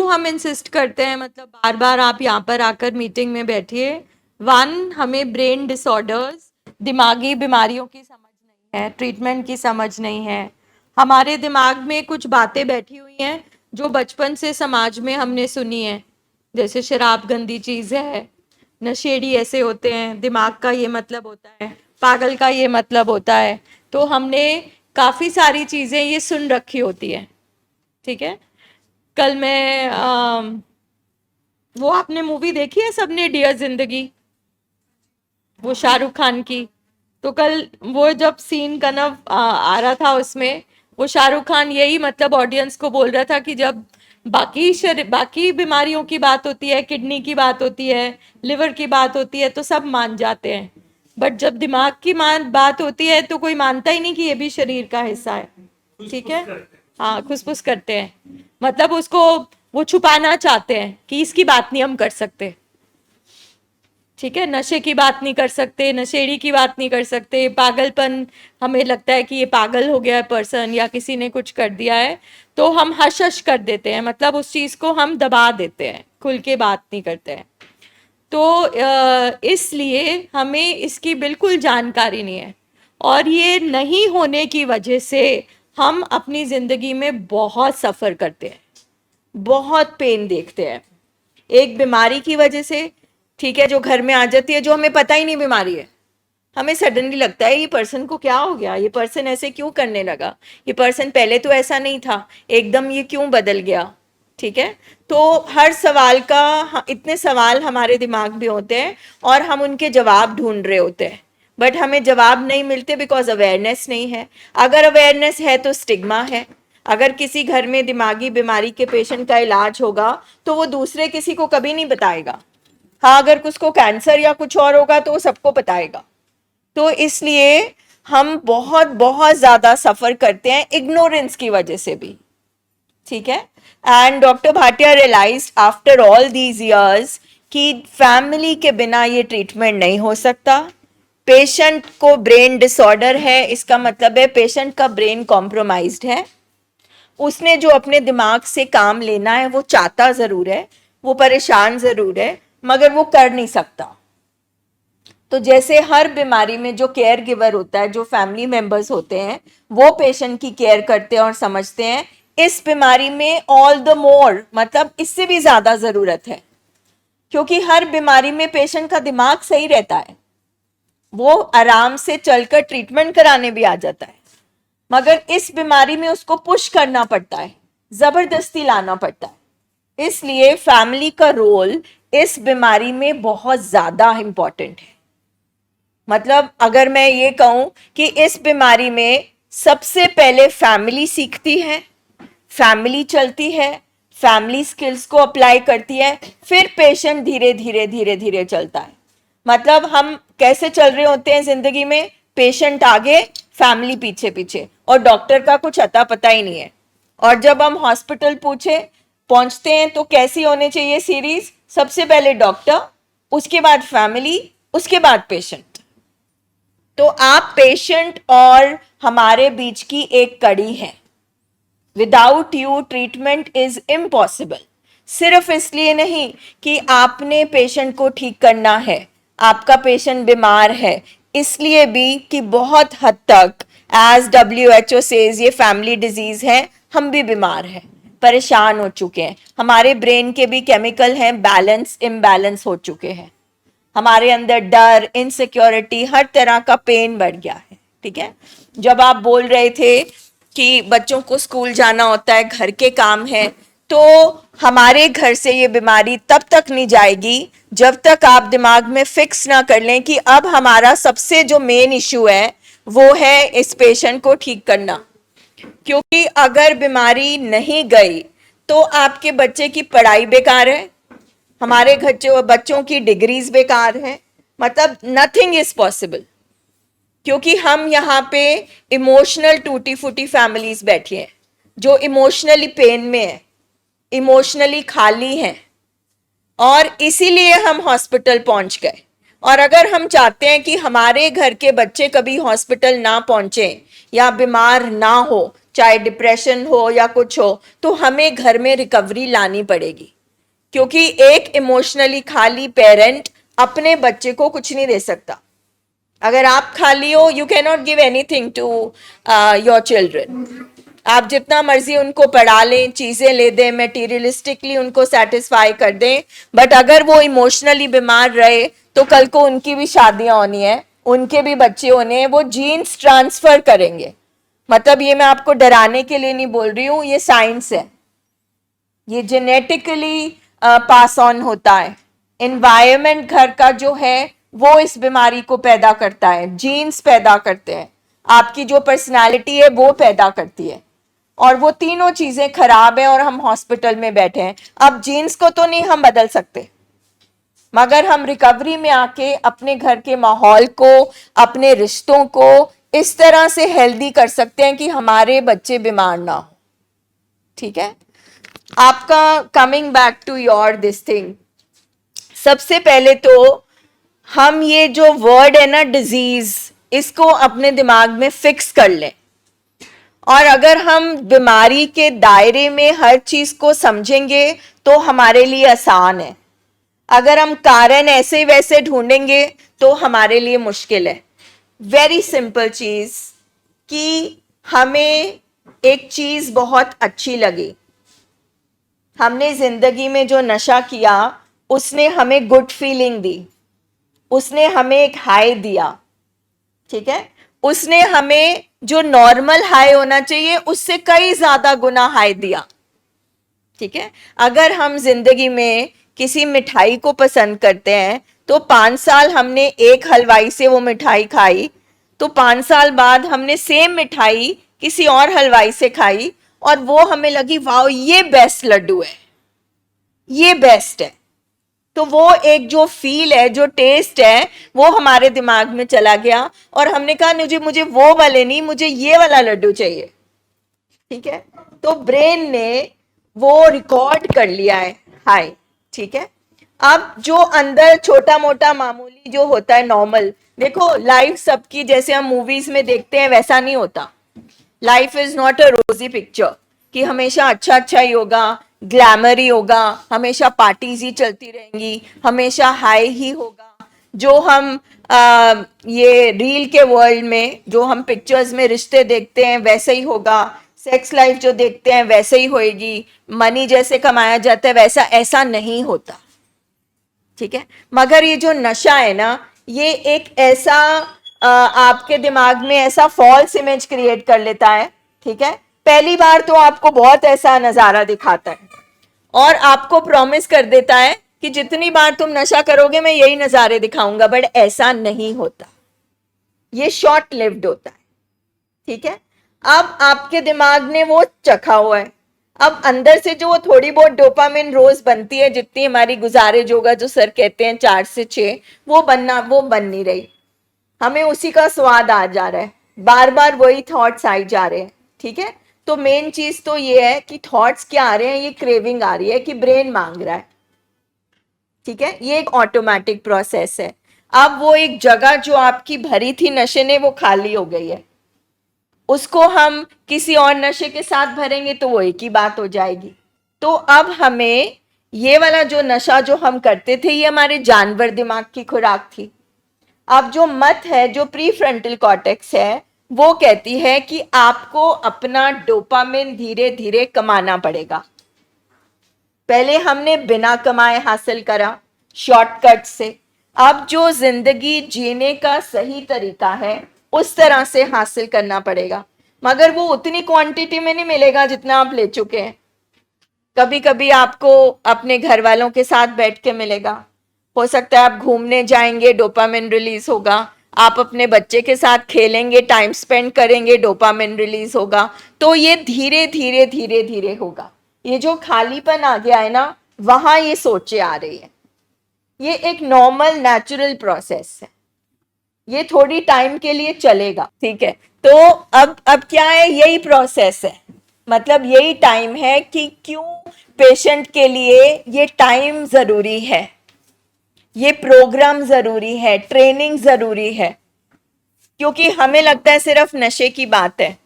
क्यों हम इंसिस्ट करते हैं, मतलब बार बार आप यहाँ पर आकर मीटिंग में बैठिए। वन, हमें ब्रेन डिसऑर्डर्स, दिमागी बीमारियों की समझ नहीं है, ट्रीटमेंट की समझ नहीं है। हमारे दिमाग में कुछ बातें बैठी हुई हैं जो बचपन से समाज में हमने सुनी है, जैसे शराब गंदी चीज़ है, नशेड़ी ऐसे होते हैं, दिमाग का ये मतलब होता है, पागल का ये मतलब होता है। तो हमने काफ़ी सारी चीज़ें ये सुन रखी होती है। ठीक है, कल मैं वो आपने मूवी देखी है सबने, डियर जिंदगी, वो शाहरुख खान की। तो कल वो जब सीन कनव आ रहा था उसमें, वो शाहरुख खान यही मतलब ऑडियंस को बोल रहा था कि जब बाकी बीमारियों की बात होती है, किडनी की बात होती है, लिवर की बात होती है, तो सब मान जाते हैं, बट जब दिमाग की बात होती है तो कोई मानता ही नहीं कि ये भी शरीर का हिस्सा है। ठीक है, हाँ, खुसफुस करते हैं, मतलब उसको वो छुपाना चाहते हैं कि इसकी बात नहीं हम कर सकते। ठीक है, नशे की बात नहीं कर सकते, नशेड़ी की बात नहीं कर सकते, पागलपन, हमें लगता है कि ये पागल हो गया है पर्सन या किसी ने कुछ कर दिया है, तो हम हश हश कर देते हैं, मतलब उस चीज़ को हम दबा देते हैं, खुल के बात नहीं करते हैं। तो इसलिए हमें इसकी बिल्कुल जानकारी नहीं है, और ये नहीं होने की वजह से हम अपनी ज़िंदगी में बहुत सफ़र करते हैं, बहुत पेन देखते हैं। एक बीमारी की वजह से, ठीक है, जो घर में आ जाती है, जो हमें पता ही नहीं बीमारी है, हमें सडनली लगता है ये पर्सन को क्या हो गया, ये पर्सन ऐसे क्यों करने लगा, ये पर्सन पहले तो ऐसा नहीं था, एकदम ये क्यों बदल गया। ठीक है, तो हर सवाल का, इतने सवाल हमारे दिमाग में होते हैं और हम उनके जवाब ढूंढ रहे होते हैं, बट हमें जवाब नहीं मिलते बिकॉज अवेयरनेस नहीं है। अगर अवेयरनेस है तो स्टिग्मा है। अगर किसी घर में दिमागी बीमारी के पेशेंट का इलाज होगा तो वो दूसरे किसी को कभी नहीं बताएगा। हाँ, अगर उसको कैंसर या कुछ और होगा तो वो सबको बताएगा। तो इसलिए हम बहुत बहुत ज़्यादा सफ़र करते हैं इग्नोरेंस की वजह से भी। ठीक है, and doctor Bhatia realised after all these years कि फैमिली के बिना ये ट्रीटमेंट नहीं हो सकता। पेशेंट को ब्रेन डिसऑर्डर है, इसका मतलब है पेशेंट का ब्रेन कॉम्प्रोमाइज्ड है। उसने जो अपने दिमाग से काम लेना है वो चाहता ज़रूर है, वो परेशान ज़रूर है, मगर वो कर नहीं सकता। तो जैसे हर बीमारी में जो केयर गिवर होता है, जो फैमिली मेंबर्स होते हैं, वो पेशेंट की केयर करते हैं और समझते हैं, इस बीमारी में ऑल द मोर, मतलब इससे भी ज़्यादा ज़रूरत है, क्योंकि हर बीमारी में पेशेंट का दिमाग सही रहता है, वो आराम से चलकर ट्रीटमेंट कराने भी आ जाता है, मगर इस बीमारी में उसको पुश करना पड़ता है, ज़बरदस्ती लाना पड़ता है। इसलिए फैमिली का रोल इस बीमारी में बहुत ज़्यादा इम्पॉर्टेंट है। मतलब अगर मैं ये कहूँ कि इस बीमारी में सबसे पहले फैमिली सीखती है, फैमिली चलती है, फैमिली स्किल्स को अप्लाई करती है, फिर पेशेंट धीरे धीरे धीरे धीरे चलता है। मतलब हम कैसे चल रहे होते हैं जिंदगी में, पेशेंट आगे, फैमिली पीछे पीछे, और डॉक्टर का कुछ अता पता ही नहीं है। और जब हम हॉस्पिटल पहुंचते हैं तो कैसी होनी चाहिए सीरीज, सबसे पहले डॉक्टर, उसके बाद फैमिली, उसके बाद पेशेंट। तो आप पेशेंट और हमारे बीच की एक कड़ी है। Without you treatment is impossible. सिर्फ इसलिए नहीं कि आपने पेशेंट को ठीक करना है, आपका पेशेंट बीमार है, इसलिए भी कि बहुत हद तक एज WHO सेज ये फैमिली डिजीज है, हम भी बीमार हैं, परेशान हो चुके हैं, हमारे ब्रेन के भी केमिकल हैं बैलेंस इम्बैलेंस हो चुके हैं, हमारे अंदर डर, इनसिक्योरिटी, हर तरह का पेन बढ़ गया है। ठीक है, जब आप बोल रहे थे कि बच्चों को स्कूल जाना होता है, घर के काम है, तो हमारे घर से ये बीमारी तब तक नहीं जाएगी जब तक आप दिमाग में फिक्स ना कर लें कि अब हमारा सबसे जो मेन इशू है वो है इस पेशेंट को ठीक करना। क्योंकि अगर बीमारी नहीं गई तो आपके बच्चे की पढ़ाई बेकार है, हमारे घर बच्चों की डिग्रीज बेकार है, मतलब नथिंग इज पॉसिबल। क्योंकि हम यहाँ पे इमोशनल टूटी फूटी फैमिलीज बैठी हैं जो इमोशनली पेन में है, इमोशनली खाली हैं, और इसीलिए हम हॉस्पिटल पहुंच गए। और अगर हम चाहते हैं कि हमारे घर के बच्चे कभी हॉस्पिटल ना पहुंचे या बीमार ना हो, चाहे डिप्रेशन हो या कुछ हो, तो हमें घर में रिकवरी लानी पड़ेगी, क्योंकि एक इमोशनली खाली पेरेंट अपने बच्चे को कुछ नहीं दे सकता। अगर आप खाली हो, you can not give anything to your children. आप जितना मर्जी उनको पढ़ा लें, चीजें ले दें, मटेरियलिस्टिकली उनको सेटिस्फाई कर दें, बट अगर वो इमोशनली बीमार रहे तो कल को उनकी भी शादियां होनी है, उनके भी बच्चे होने हैं, वो जीन्स ट्रांसफर करेंगे। मतलब ये मैं आपको डराने के लिए नहीं बोल रही हूँ, ये साइंस है, ये जेनेटिकली पास ऑन होता है। एनवायरमेंट घर का जो है वो इस बीमारी को पैदा करता है, जीन्स पैदा करते हैं, आपकी जो पर्सनालिटी है वो पैदा करती है, और वो तीनों चीजें खराब है और हम हॉस्पिटल में बैठे हैं। अब जीन्स को तो नहीं हम बदल सकते, मगर हम रिकवरी में आके अपने घर के माहौल को, अपने रिश्तों को इस तरह से हेल्दी कर सकते हैं कि हमारे बच्चे बीमार ना हो। ठीक है, आपका coming back to your this thing, सबसे पहले तो हम ये जो वर्ड है ना डिजीज, इसको अपने दिमाग में फिक्स कर लें, और अगर हम बीमारी के दायरे में हर चीज को समझेंगे तो हमारे लिए आसान है। अगर हम कारण ऐसे वैसे ढूंढेंगे तो हमारे लिए मुश्किल है। वेरी सिंपल चीज कि हमें एक चीज बहुत अच्छी लगी, हमने जिंदगी में जो नशा किया उसने हमें गुड फीलिंग दी, उसने हमें एक हाई दिया, ठीक है, उसने हमें जो नॉर्मल हाई होना चाहिए उससे कई ज्यादा गुना हाई दिया। ठीक है, अगर हम जिंदगी में किसी मिठाई को पसंद करते हैं तो 5 साल हमने एक हलवाई से वो मिठाई खाई, तो 5 साल बाद हमने सेम मिठाई किसी और हलवाई से खाई और वो हमें लगी वाह ये बेस्ट लड्डू है, ये बेस्ट है। तो वो एक जो फील है, जो टेस्ट है, वो हमारे दिमाग में चला गया और हमने कहा मुझे वो वाले नहीं, मुझे ये वाला लड्डू चाहिए। ठीक है, तो ब्रेन ने वो रिकॉर्ड कर लिया है हाई। ठीक है, अब जो अंदर छोटा मोटा मामूली जो होता है नॉर्मल, देखो लाइफ सबकी जैसे हम मूवीज में देखते हैं वैसा नहीं होता। लाइफ इज नॉट अ रोजी पिक्चर कि हमेशा अच्छा अच्छा ही होगा, ग्लैमर ही होगा, हमेशा पार्टीज ही चलती रहेंगी, हमेशा हाई ही होगा। जो हम ये रील के वर्ल्ड में जो हम पिक्चर्स में रिश्ते देखते हैं वैसे ही होगा, सेक्स लाइफ जो देखते हैं वैसे ही होएगी, मनी जैसे कमाया जाता है वैसा, ऐसा नहीं होता। ठीक है, मगर ये जो नशा है ना, ये एक ऐसा आपके दिमाग में ऐसा फॉल्स इमेज क्रिएट कर लेता है। ठीक है, पहली बार तो आपको बहुत ऐसा नजारा दिखाता है और आपको प्रॉमिस कर देता है कि जितनी बार तुम नशा करोगे मैं यही नजारे दिखाऊंगा, बट ऐसा नहीं होता, ये शॉर्ट लिव्ड होता है। ठीक है, अब आपके दिमाग ने वो चखा हुआ है, अब अंदर से जो थोड़ी बहुत डोपामिन रोज बनती है, जितनी हमारी गुजारिश होगा, जो सर कहते हैं 4 से 6, वो बन नहीं रही, हमें उसी का स्वाद आ जा रहा है, बार बार वही थॉट्स आई जा रहे हैं। ठीक है, तो मेन चीज तो ये है कि थॉट्स क्या आ रहे हैं, ये क्रेविंग आ रही है कि ब्रेन मांग रहा है। ठीक है, ये एक ऑटोमेटिक प्रोसेस है। अब वो एक जगह जो आपकी भरी थी नशे ने, वो खाली हो गई है, उसको हम किसी और नशे के साथ भरेंगे तो वो एक ही बात हो जाएगी। तो अब हमें ये वाला जो नशा जो हम करते थे, ये हमारे जानवर दिमाग की खुराक थी। अब जो मत है, जो प्री फ्रंटल कॉर्टेक्स है, वो कहती है कि आपको अपना डोपामिन धीरे धीरे कमाना पड़ेगा। पहले हमने बिना कमाए हासिल करा शॉर्टकट से, अब जो जिंदगी जीने का सही तरीका है उस तरह से हासिल करना पड़ेगा, मगर वो उतनी क्वांटिटी में नहीं मिलेगा जितना आप ले चुके हैं। कभी कभी आपको अपने घर वालों के साथ बैठ के मिलेगा, हो सकता है आप घूमने जाएंगे, डोपामिन रिलीज होगा, आप अपने बच्चे के साथ खेलेंगे, टाइम स्पेंड करेंगे, डोपामिन रिलीज होगा। तो ये धीरे धीरे धीरे धीरे होगा। ये जो खालीपन आ गया है ना, वहां ये सोचे आ रही है। ये एक नॉर्मल नेचुरल प्रोसेस है, ये थोड़ी टाइम के लिए चलेगा। ठीक है, तो अब क्या है, यही प्रोसेस है, मतलब यही टाइम है कि क्यों पेशेंट के लिए ये टाइम जरूरी है, ये प्रोग्राम जरूरी है, ट्रेनिंग जरूरी है, क्योंकि हमें लगता है सिर्फ नशे की बात है,